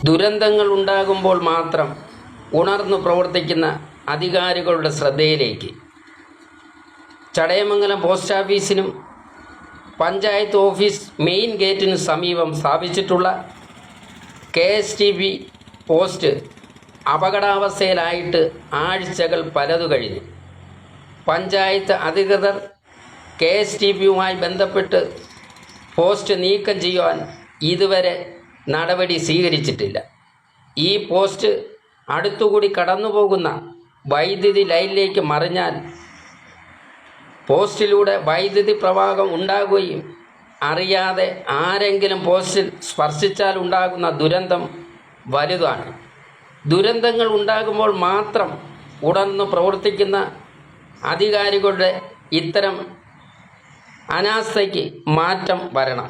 ദുരന്തങ്ങൾ ഉണ്ടാകുമ്പോൾ മാത്രം ഉണർന്നു പ്രവർത്തിക്കുന്ന അധികാരികളുടെ ശ്രദ്ധയിലേക്ക് ചടയമംഗലം പോസ്റ്റ് ഓഫീസിനും പഞ്ചായത്ത് ഓഫീസ് മെയിൻ ഗേറ്റിന് സമീപം സ്ഥാപിച്ചിട്ടുള്ള KSTB പോസ്റ്റ് അപകടാവസ്ഥയിലായിട്ട് ആഴ്ചകൾ പലതു കഴിഞ്ഞു. പഞ്ചായത്ത് അധികൃതർ KSTBയുമായി ബന്ധപ്പെട്ട് പോസ്റ്റ് നീക്കം ചെയ്യുവാൻ ഇതുവരെ നടപടി സ്വീകരിച്ചിട്ടില്ല. ഈ പോസ്റ്റ് അടുത്തുകൂടി കടന്നു പോകുന്ന വൈദ്യുതി ലൈനിലേക്ക് മറിഞ്ഞാൽ പോസ്റ്റിലൂടെ വൈദ്യുതി പ്രവാഹം ഉണ്ടാകുകയും അറിയാതെ ആരെങ്കിലും പോസ്റ്റിൽ സ്പർശിച്ചാൽ ഉണ്ടാകുന്ന ദുരന്തം വലുതാണ്. ദുരന്തങ്ങൾ ഉണ്ടാകുമ്പോൾ മാത്രം ഉണർന്നു പ്രവർത്തിക്കുന്ന അധികാരികളുടെ ഇത്തരം അനാസ്ഥയ്ക്ക് മാറ്റം വരണം.